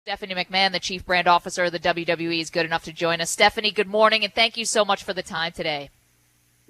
Stephanie McMahon, the Chief Brand Officer of the WWE, is good enough to join us. Stephanie, good morning, and thank you so much for the time today.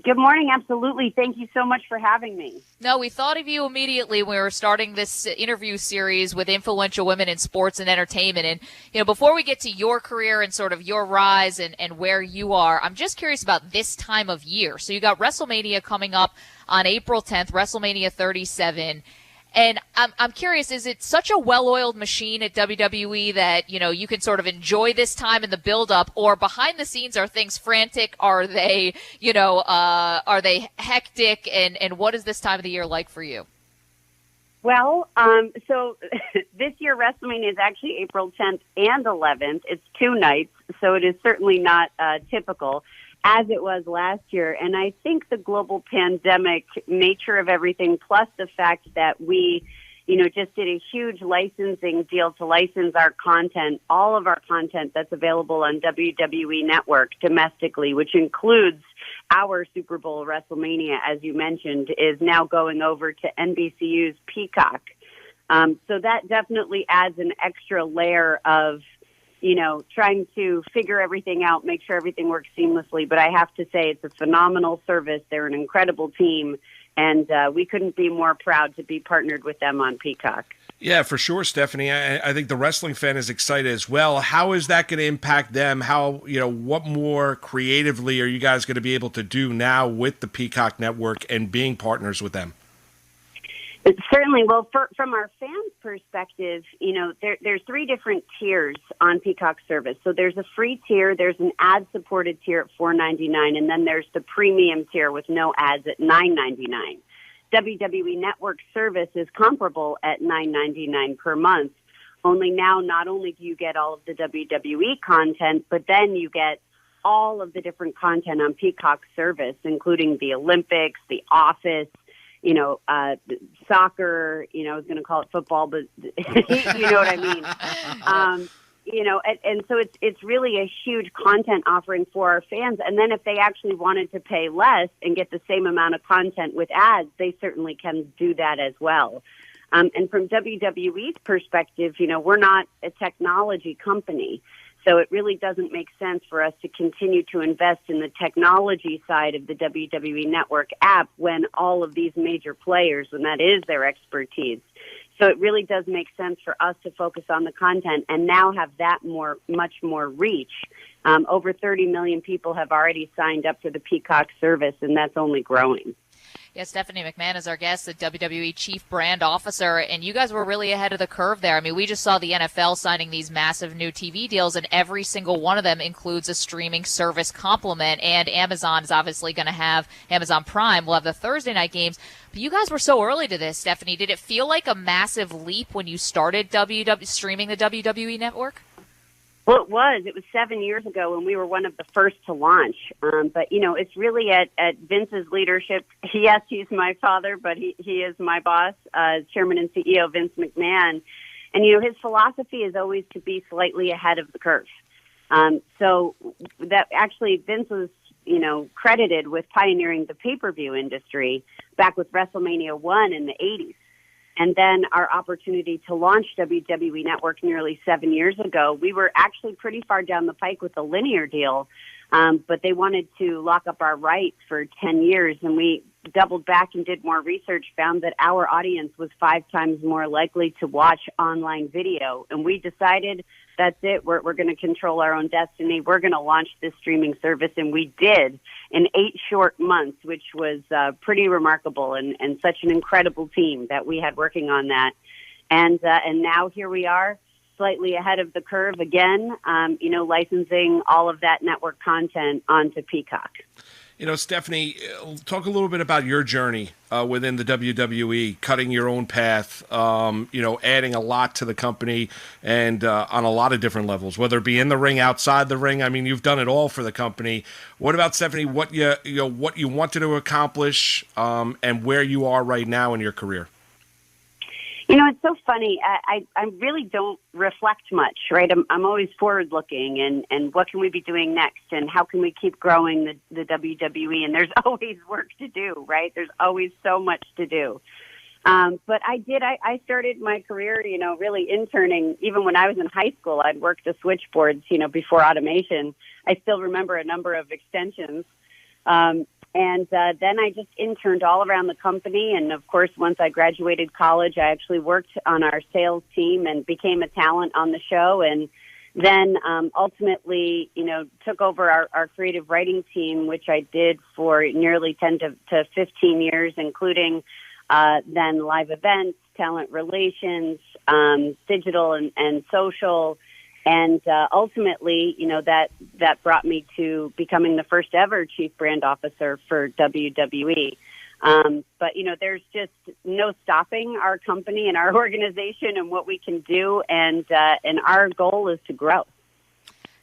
Good morning. Absolutely. Thank you so much for having me. No, we thought of you immediately when we were starting this interview series with influential women in sports and entertainment. And, before we get to your career and sort of your rise and where you are, I'm just curious about this time of year. So you got WrestleMania coming up on April 10th, WrestleMania 37. And I'm curious, is it such a well-oiled machine at WWE that, you can sort of enjoy this time in the build-up, or behind the scenes are things frantic? Are they, are they hectic? And what is this time of the year like for you? Well, so this year WrestleMania is actually April 10th and 11th. It's 2 nights, so it is certainly not typical, as it was last year. And I think the global pandemic nature of everything, plus the fact that we, just did a huge licensing deal to license our content, all of our content that's available on WWE Network domestically, which includes our Super Bowl WrestleMania, as you mentioned, is now going over to NBCU's Peacock. So that definitely adds an extra layer of trying to figure everything out, make sure everything works seamlessly. But I have to say, it's a phenomenal service. They're an incredible team, and we couldn't be more proud to be partnered with them on Peacock. Yeah, for sure, Stephanie. I think the wrestling fan is excited as well. How is that going to impact them? How, what more creatively are you guys going to be able to do now with the Peacock Network and being partners with them? Certainly. Well, from our fans' perspective, there's 3 different tiers on Peacock service. So there's a free tier, there's an ad-supported tier at $4.99, and then there's the premium tier with no ads at $9.99. WWE Network service is comparable at $9.99 per month. Only now, not only do you get all of the WWE content, but then you get all of the different content on Peacock service, including the Olympics, The Office, soccer, I was going to call it football, but you know what I mean? And so it's really a huge content offering for our fans. And then if they actually wanted to pay less and get the same amount of content with ads, they certainly can do that as well. And from WWE's perspective, we're not a technology company. So it really doesn't make sense for us to continue to invest in the technology side of the WWE Network app when all of these major players, when that is their expertise. So it really does make sense for us to focus on the content and now have that much more reach. Over 30 million people have already signed up for the Peacock service, and that's only growing. Yes, Stephanie McMahon is our guest, the WWE Chief Brand Officer, and you guys were really ahead of the curve there. I mean, we just saw the NFL signing these massive new TV deals, and every single one of them includes a streaming service complement, and Amazon is obviously going to have Amazon Prime. We'll have the Thursday night games. But you guys were so early to this, Stephanie. Did it feel like a massive leap when you started streaming the WWE Network? Well, it was 7 years ago when we were one of the first to launch. But, it's really at Vince's leadership. Yes, he's my father, but he is my boss, Chairman and CEO Vince McMahon. And, his philosophy is always to be slightly ahead of the curve. So that actually Vince was, credited with pioneering the pay-per-view industry back with WrestleMania 1 in the 80s. And then our opportunity to launch WWE Network nearly 7 years ago, we were actually pretty far down the pike with a linear deal, but they wanted to lock up our rights for 10 years, and we doubled back and did more research, found that our audience was 5 times more likely to watch online video. And we decided, that's it, we're going to control our own destiny. We're going to launch this streaming service, and we did in 8 short months, which was pretty remarkable, and such an incredible team that we had working on that. And now here we are, slightly ahead of the curve again, licensing all of that network content onto Peacock. Stephanie, talk a little bit about your journey within the WWE, cutting your own path, adding a lot to the company and on a lot of different levels, whether it be in the ring, outside the ring. I mean, you've done it all for the company. What about, Stephanie, what you wanted to accomplish and where you are right now in your career? It's so funny. I really don't reflect much, right? I'm always forward looking and what can we be doing next and how can we keep growing the WWE? And there's always work to do, right? There's always so much to do. But I started my career, really interning. Even when I was in high school, I'd worked the switchboards, before automation. I still remember a number of extensions. And then I just interned all around the company. And of course, once I graduated college, I actually worked on our sales team and became a talent on the show. And then ultimately, took over our creative writing team, which I did for nearly 10 to 15 years, including then live events, talent relations, digital and social. And ultimately, that brought me to becoming the first ever chief brand officer for WWE. But, there's just no stopping our company and our organization and what we can do. And our goal is to grow.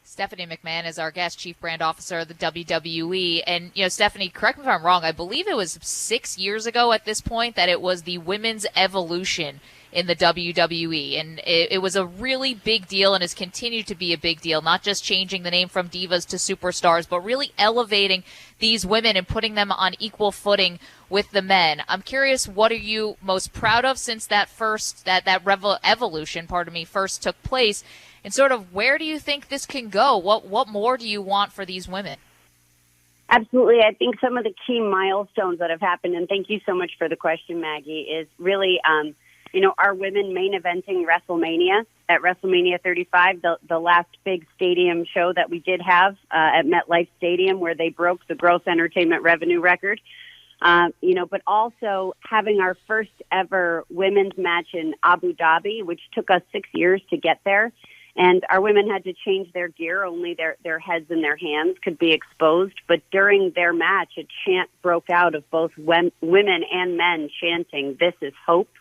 Stephanie McMahon is our guest, Chief Brand Officer of the WWE. And, Stephanie, correct me if I'm wrong, I believe it was 6 years ago at this point that it was the women's evolution in the WWE. And it was a really big deal and has continued to be a big deal, not just changing the name from divas to superstars, but really elevating these women and putting them on equal footing with the men. I'm curious, what are you most proud of since that evolution, first took place? And sort of where do you think this can go? What more do you want for these women? Absolutely. I think some of the key milestones that have happened, and thank you so much for the question, Maggie, is really, our women main eventing WrestleMania at WrestleMania 35, the last big stadium show that we did have at MetLife Stadium, where they broke the gross entertainment revenue record. But also having our first ever women's match in Abu Dhabi, which took us 6 years to get there. And our women had to change their gear. Only their heads and their hands could be exposed. But during their match, a chant broke out of both women and men chanting, "This is hope,"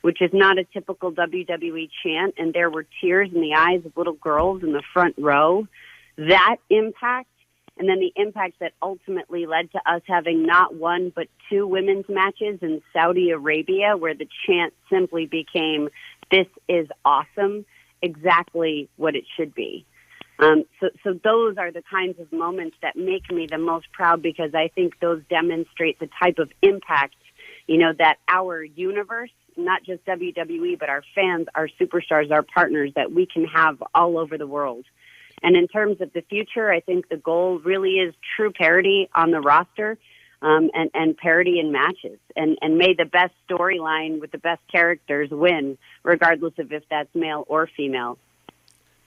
which is not a typical WWE chant. And there were tears in the eyes of little girls in the front row. That impact, and then the impact that ultimately led to us having not one but two women's matches in Saudi Arabia, where the chant simply became, "This is awesome." Exactly what it should be. So those are the kinds of moments that make me the most proud, because I think those demonstrate the type of impact, that our universe, not just WWE, but our fans, our superstars, our partners, that we can have all over the world. And in terms of the future, I think the goal really is true parity on the roster, and parity in matches. And may the best storyline with the best characters win, regardless of if that's male or female.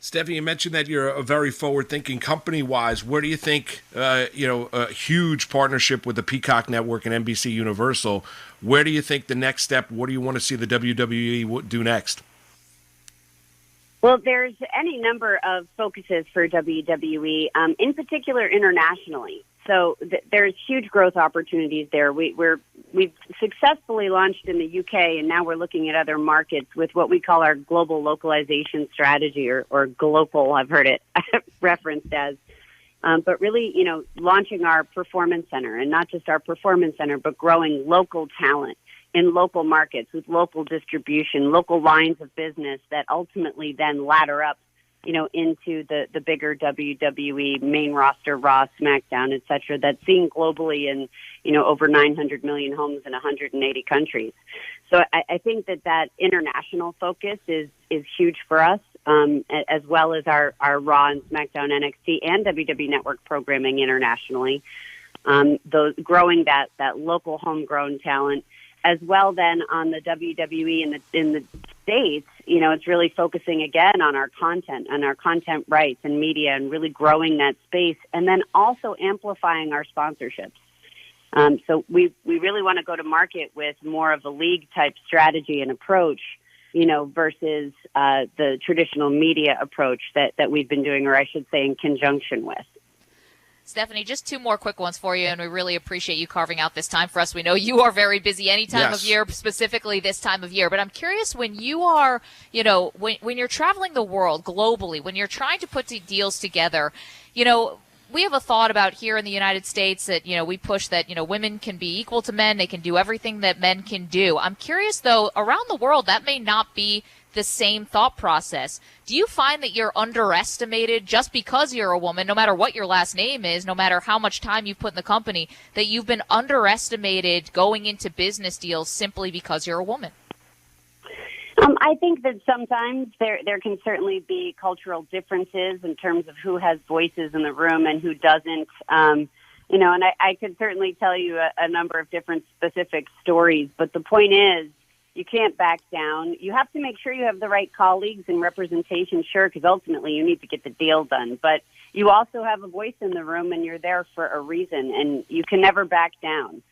Stephanie, you mentioned that you're a very forward-thinking company-wise. Where do you think, a huge partnership with the Peacock Network and NBC Universal, where do you think the next step, what do you want to see the WWE do next? Well, there's any number of focuses for WWE, in particular internationally. So there's huge growth opportunities there. We've successfully launched in the UK, and now we're looking at other markets with what we call our global localization strategy, or global, I've heard it referenced as. But really, launching our performance center, and not just our performance center, but growing local talent in local markets with local distribution, local lines of business that ultimately then ladder up, into the bigger WWE main roster, Raw, SmackDown, et cetera, that's seen globally in, over 900 million homes in 180 countries. So I think that international focus is huge for us, as well as our Raw and SmackDown, NXT, and WWE Network programming internationally. Growing that local homegrown talent, as well then on the WWE in the States, it's really focusing again on our content rights and media, and really growing that space, and then also amplifying our sponsorships. So we really want to go to market with more of a league type strategy and approach, versus the traditional media approach that we've been doing, or I should say in conjunction with. Stephanie, just two more quick ones for you, and we really appreciate you carving out this time for us. We know you are very busy any time of year, specifically this time of year. But I'm curious, when you are, when you're traveling the world globally, when you're trying to put deals together, we have a thought about here in the United States that, we push that, women can be equal to men. They can do everything that men can do. I'm curious, though, around the world, that may not be the same thought process. Do you find that you're underestimated just because you're a woman, no matter what your last name is, no matter how much time you've put in the company, that you've been underestimated going into business deals simply because you're a woman? I think that sometimes there can certainly be cultural differences in terms of who has voices in the room and who doesn't. And I could certainly tell you a number of different specific stories, but the point is, you can't back down. You have to make sure you have the right colleagues and representation, sure, because ultimately you need to get the deal done. But you also have a voice in the room, and you're there for a reason, and you can never back down.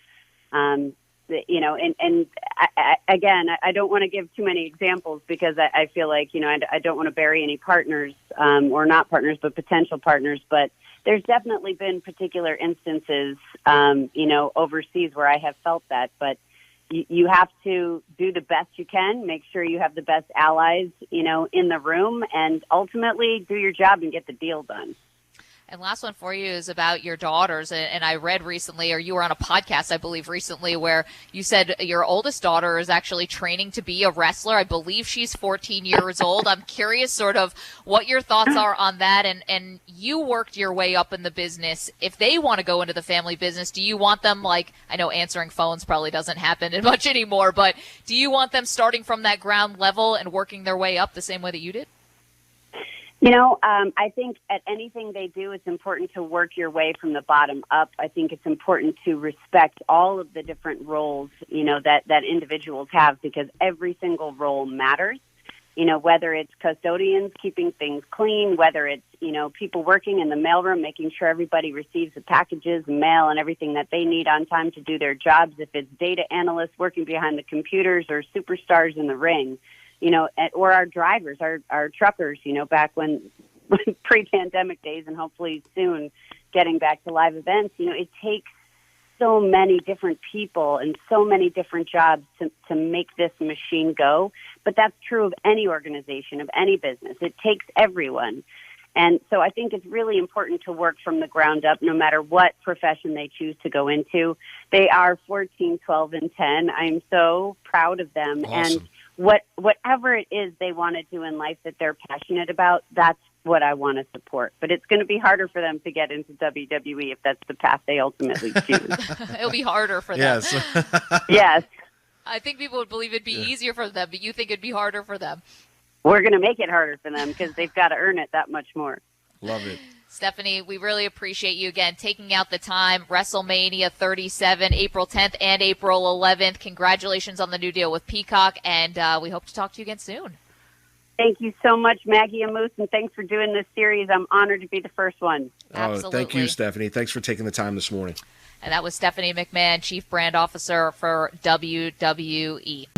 Again, I don't want to give too many examples because I feel like, I don't want to bury any partners or not partners, but potential partners. But there's definitely been particular instances, overseas where I have felt that. But you have to do the best you can, make sure you have the best allies, in the room, and ultimately do your job and get the deal done. And last one for you is about your daughters. And I read recently, or you were on a podcast, I believe, recently, where you said your oldest daughter is actually training to be a wrestler. I believe she's 14 years old. I'm curious sort of what your thoughts are on that. And you worked your way up in the business. If they want to go into the family business, do you want them, like, I know answering phones probably doesn't happen much anymore, but do you want them starting from that ground level and working their way up the same way that you did? I think at anything they do, it's important to work your way from the bottom up. I think it's important to respect all of the different roles, that individuals have, because every single role matters. Whether it's custodians keeping things clean, whether it's, people working in the mailroom, making sure everybody receives the packages, mail, and everything that they need on time to do their jobs. If it's data analysts working behind the computers or superstars in the ring. Or our drivers, our truckers, back when pre-pandemic days, and hopefully soon getting back to live events, it takes so many different people and so many different jobs to make this machine go. But that's true of any organization, of any business. It takes everyone. And so I think it's really important to work from the ground up, no matter what profession they choose to go into. They are 14, 12, and 10. I'm so proud of them. Awesome. And whatever it is they want to do in life that they're passionate about, that's what I want to support. But it's going to be harder for them to get into WWE if that's the path they ultimately choose. It'll be harder for them. Yes. Yes. I think people would believe it'd be easier for them, but you think it'd be harder for them. We're going to make it harder for them because they've got to earn it that much more. Love it. Stephanie, we really appreciate you again taking out the time. Wrestlemania 37, April 10th and April 11th. Congratulations on the new deal with Peacock, and we hope to talk to you again soon. Thank you so much, Maggie and Moose, and thanks for doing this series. I'm honored to be the first one. Absolutely. Thank you, Stephanie. Thanks for taking the time this morning. And that was Stephanie McMahon, Chief Brand Officer for WWE.